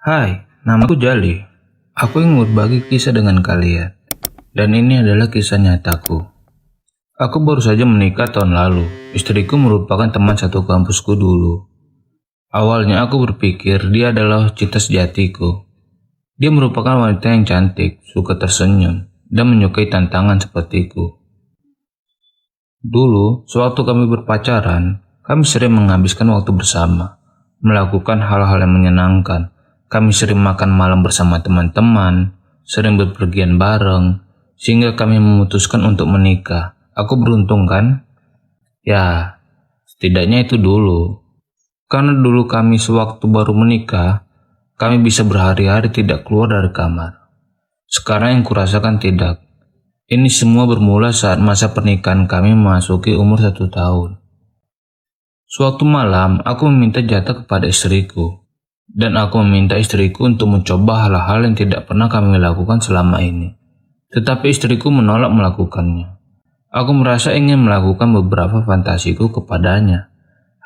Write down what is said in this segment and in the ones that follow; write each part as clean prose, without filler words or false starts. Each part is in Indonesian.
Hai, namaku Jali. Aku ingin berbagi kisah dengan kalian. Dan ini adalah kisah nyataku. Aku baru saja menikah tahun lalu. Istriku merupakan teman satu kampusku dulu. Awalnya aku berpikir dia adalah cinta sejatiku. Dia merupakan wanita yang cantik, suka tersenyum, dan menyukai tantangan sepertiku. Dulu, sewaktu kami berpacaran, kami sering menghabiskan waktu bersama, melakukan hal-hal yang menyenangkan. Kami sering makan malam bersama teman-teman, sering bepergian bareng, sehingga kami memutuskan untuk menikah. Aku beruntung kan? Ya, setidaknya itu dulu. Karena dulu kami sewaktu baru menikah, kami bisa berhari-hari tidak keluar dari kamar. Sekarang yang kurasakan tidak. Ini semua bermula saat masa pernikahan kami memasuki umur 1 tahun. Suatu malam, aku meminta jatah kepada istriku. Dan aku meminta istriku untuk mencoba hal-hal yang tidak pernah kami lakukan selama ini. Tetapi istriku menolak melakukannya. Aku merasa ingin melakukan beberapa fantasiku kepadanya.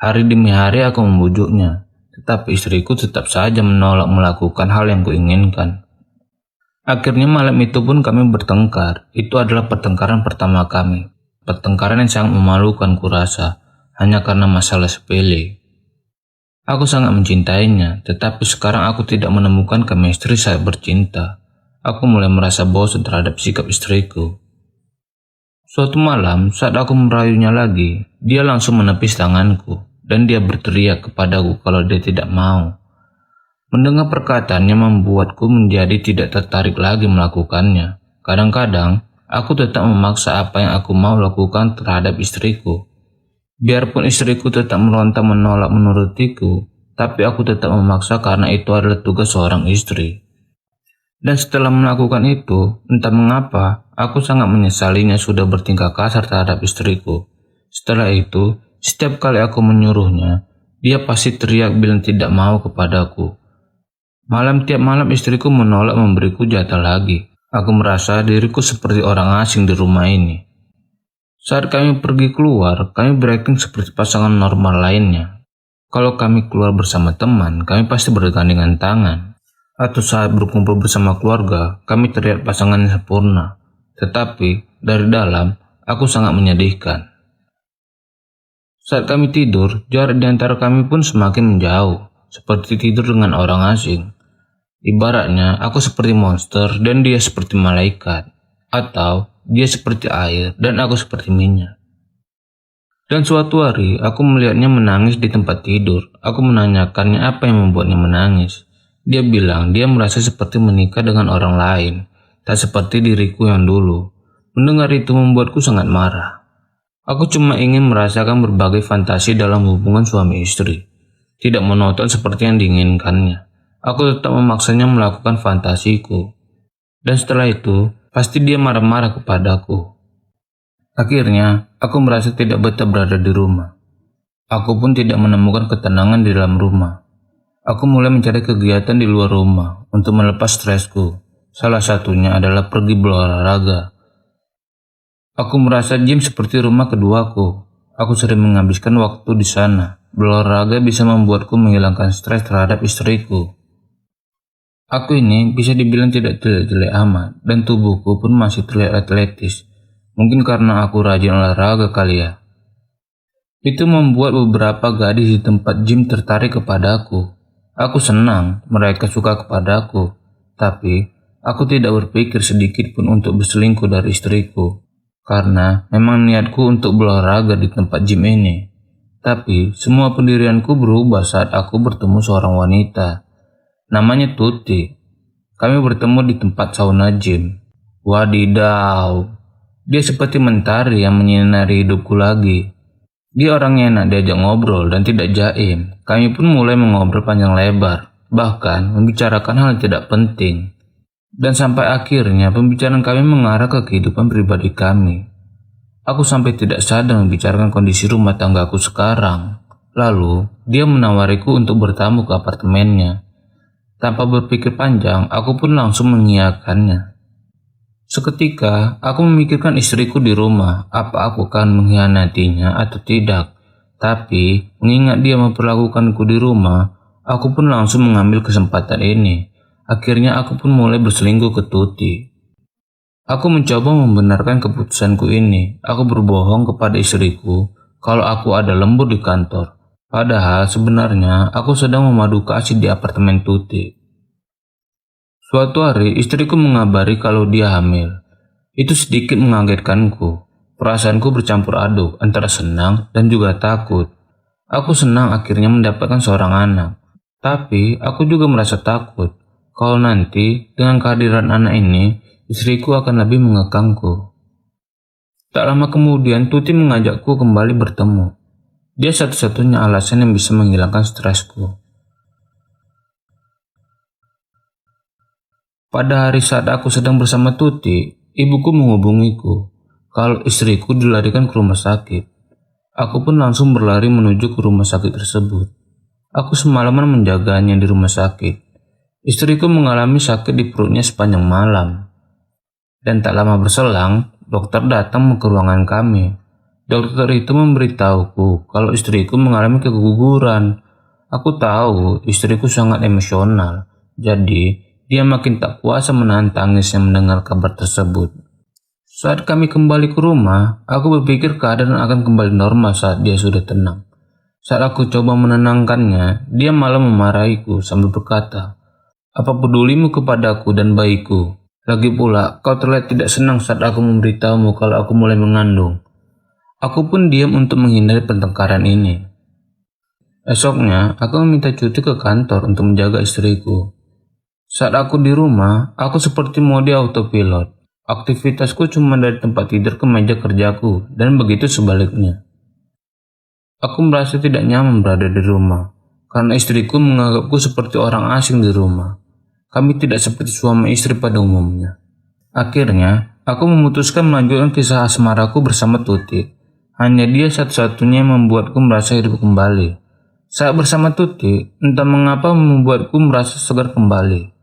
Hari demi hari aku membujuknya. Tetapi istriku tetap saja menolak melakukan hal yang kuinginkan. Akhirnya malam itu pun kami bertengkar. Itu adalah pertengkaran pertama kami. Pertengkaran yang sangat memalukan kurasa. Hanya karena masalah sepele. Aku sangat mencintainya, tetapi sekarang aku tidak menemukan chemistry saat bercinta. Aku mulai merasa bosan terhadap sikap istriku. Suatu malam, saat aku merayunya lagi, dia langsung menepis tanganku, dan dia berteriak kepadaku kalau dia tidak mau. Mendengar perkataannya membuatku menjadi tidak tertarik lagi melakukannya. Kadang-kadang, aku tetap memaksa apa yang aku mau lakukan terhadap istriku. Biarpun istriku tetap meronta menolak menurutiku, tapi aku tetap memaksa karena itu adalah tugas seorang istri. Dan setelah melakukan itu, entah mengapa, aku sangat menyesalinya sudah bertingkah kasar terhadap istriku. Setelah itu, setiap kali aku menyuruhnya, dia pasti teriak bilang tidak mau kepadaku. Tiap malam istriku menolak memberiku jatah lagi. Aku merasa diriku seperti orang asing di rumah ini. Saat kami pergi keluar, kami berakting seperti pasangan normal lainnya. Kalau kami keluar bersama teman, kami pasti bergandengan tangan. Atau saat berkumpul bersama keluarga, kami terlihat pasangan yang sempurna. Tetapi, dari dalam, aku sangat menyedihkan. Saat kami tidur, jarak di antara kami pun semakin menjauh, seperti tidur dengan orang asing. Ibaratnya, aku seperti monster dan dia seperti malaikat. Atau, dia seperti air dan aku seperti minyak. Dan suatu hari, aku melihatnya menangis di tempat tidur. Aku menanyakannya apa yang membuatnya menangis. Dia bilang dia merasa seperti menikah dengan orang lain, tak seperti diriku yang dulu. Mendengar itu membuatku sangat marah. Aku cuma ingin merasakan berbagai fantasi dalam hubungan suami istri. Tidak monoton seperti yang diinginkannya. Aku tetap memaksanya melakukan fantasiku. Dan setelah itu, pasti dia marah-marah kepadaku. Akhirnya, aku merasa tidak betah berada di rumah. Aku pun tidak menemukan ketenangan di dalam rumah. Aku mulai mencari kegiatan di luar rumah untuk melepas stresku. Salah satunya adalah pergi berolahraga. Aku merasa gym seperti rumah keduaku. Aku sering menghabiskan waktu di sana. Berolahraga bisa membuatku menghilangkan stres terhadap istriku. Aku ini bisa dibilang tidak jelek-jelek amat, dan tubuhku pun masih terlihat atletis. Mungkin karena aku rajin olahraga kali ya. Itu membuat beberapa gadis di tempat gym tertarik kepadaku. Aku senang mereka suka kepadaku, tapi aku tidak berpikir sedikit pun untuk berselingkuh dari istriku. Karena memang niatku untuk berolahraga di tempat gym ini. Tapi semua pendirianku berubah saat aku bertemu seorang wanita. Namanya Tuti. Kami bertemu di tempat sauna gym. Wadidaw. Dia seperti mentari yang menyinari hidupku lagi. Dia orangnya enak diajak ngobrol dan tidak jaim. Kami pun mulai mengobrol panjang lebar. Bahkan membicarakan hal yang tidak penting. Dan sampai akhirnya pembicaraan kami mengarah ke kehidupan pribadi kami. Aku sampai tidak sadar membicarakan kondisi rumah tanggaku sekarang. Lalu, dia menawariku untuk bertamu ke apartemennya. Tanpa berpikir panjang, aku pun langsung mengiyakannya. Seketika, aku memikirkan istriku di rumah, apa aku akan mengkhianatinya atau tidak. Tapi, mengingat dia memperlakukanku di rumah, Aku pun langsung mengambil kesempatan ini. Akhirnya aku pun mulai berselingkuh ke Tuti. Aku mencoba membenarkan keputusanku ini. Aku berbohong kepada istriku kalau aku ada lembur di kantor. Padahal sebenarnya aku sedang memadu kasih di apartemen Tuti. Suatu hari istriku mengabari kalau dia hamil. Itu sedikit mengagetkanku. Perasaanku bercampur aduk antara senang dan juga takut. Aku senang akhirnya mendapatkan seorang anak. Tapi aku juga merasa takut kalau nanti dengan kehadiran anak ini istriku akan lebih mengekangku. Tak lama kemudian Tuti mengajakku kembali bertemu. Dia satu-satunya alasan yang bisa menghilangkan stresku. Pada hari saat aku sedang bersama Tuti, ibuku menghubungiku kalau istriku dilarikan ke rumah sakit. Aku pun langsung berlari menuju ke rumah sakit tersebut. Aku semalaman menjaganya di rumah sakit. Istriku mengalami sakit di perutnya sepanjang malam. Dan tak lama berselang, dokter datang ke ruangan kami. Dokter itu memberitahuku kalau istriku mengalami keguguran. Aku tahu istriku sangat emosional, jadi dia makin tak kuasa menahan tangisnya mendengar kabar tersebut. Saat kami kembali ke rumah, aku berpikir keadaan akan kembali normal saat dia sudah tenang. Saat aku coba menenangkannya, dia malah memarahiku sambil berkata, "Apa pedulimu kepadaku dan bayiku? Lagi pula, kau terlihat tidak senang saat aku memberitahumu kalau aku mulai mengandung." Aku pun diam untuk menghindari pertengkaran ini. Esoknya, aku meminta cuti ke kantor untuk menjaga istriku. Saat aku di rumah, aku seperti mode autopilot. Aktivitasku cuma dari tempat tidur ke meja kerjaku, dan begitu sebaliknya. Aku merasa tidak nyaman berada di rumah, karena istriku menganggapku seperti orang asing di rumah. Kami tidak seperti suami istri pada umumnya. Akhirnya, aku memutuskan melanjutkan kisah asmaraku bersama Tuti. Hanya dia satu-satunya yang membuatku merasa hidup kembali. Saat bersama Tuti, entah mengapa membuatku merasa segar kembali.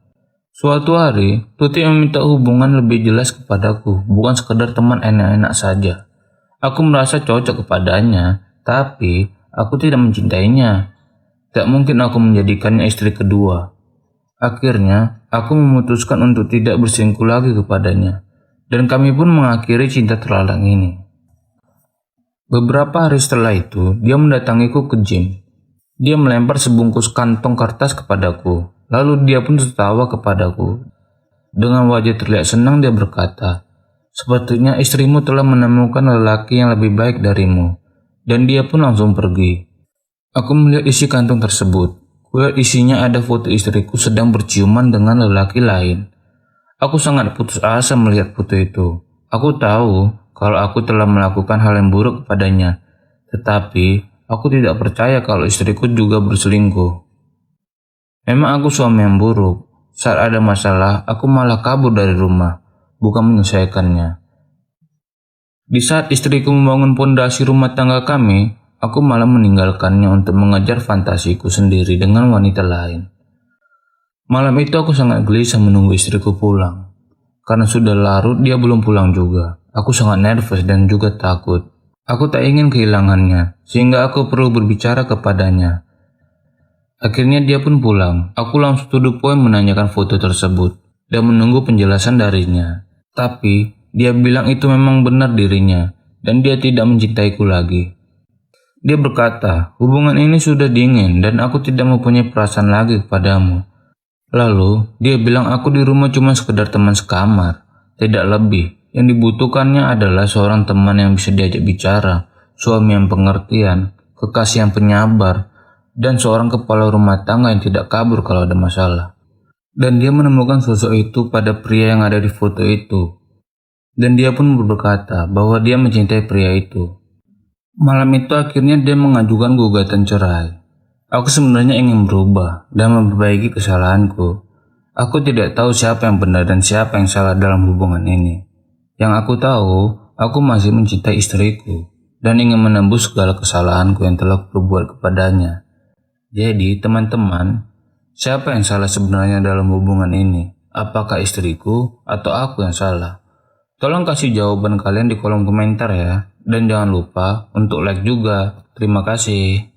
Suatu hari, Tuti meminta hubungan lebih jelas kepadaku, bukan sekedar teman enak-enak saja. Aku merasa cocok kepadanya, tapi aku tidak mencintainya. Tak mungkin aku menjadikannya istri kedua. Akhirnya, aku memutuskan untuk tidak berselingkuh lagi kepadanya, dan kami pun mengakhiri cinta terlarang ini. Beberapa hari setelah itu, dia mendatangiku ke gym. Dia melempar sebungkus kantong kertas kepadaku. Lalu dia pun tertawa kepadaku. Dengan wajah terlihat senang dia berkata, "Sepertinya istrimu telah menemukan lelaki yang lebih baik darimu." Dan dia pun langsung pergi. Aku melihat isi kantong tersebut. Kulihat isinya ada foto istriku sedang berciuman dengan lelaki lain. Aku sangat putus asa melihat foto itu. Aku tahu kalau aku telah melakukan hal yang buruk kepadanya. Tetapi aku tidak percaya kalau istriku juga berselingkuh. Memang aku suami yang buruk. Saat ada masalah, aku malah kabur dari rumah, bukan menyelesaikannya. Di saat istriku membangun pondasi rumah tangga kami, aku malah meninggalkannya untuk mengejar fantasiku sendiri dengan wanita lain. Malam itu aku sangat gelisah menunggu istriku pulang. Karena sudah larut, dia belum pulang juga. Aku sangat nervous dan juga takut. Aku tak ingin kehilangannya, sehingga aku perlu berbicara kepadanya. Akhirnya dia pun pulang. Aku langsung to the point menanyakan foto tersebut dan menunggu penjelasan darinya. Tapi dia bilang itu memang benar dirinya dan dia tidak mencintaiku lagi. Dia berkata, "Hubungan ini sudah dingin dan aku tidak mempunyai perasaan lagi kepadamu." Lalu dia bilang aku di rumah cuma sekedar teman sekamar, tidak lebih. Yang dibutuhkannya adalah seorang teman yang bisa diajak bicara, suami yang pengertian, kekasih yang penyabar, dan seorang kepala rumah tangga yang tidak kabur kalau ada masalah. Dan dia menemukan sosok itu pada pria yang ada di foto itu. Dan dia pun berkata bahwa dia mencintai pria itu. Malam itu akhirnya dia mengajukan gugatan cerai. Aku sebenarnya ingin berubah dan memperbaiki kesalahanku. Aku tidak tahu siapa yang benar dan siapa yang salah dalam hubungan ini. Yang aku tahu, aku masih mencintai istriku dan ingin menembus segala kesalahanku yang telah kubuat kepadanya. Jadi teman-teman, siapa yang salah sebenarnya dalam hubungan ini? Apakah istriku atau aku yang salah? Tolong kasih jawaban kalian di kolom komentar ya. Dan jangan lupa untuk like juga. Terima kasih.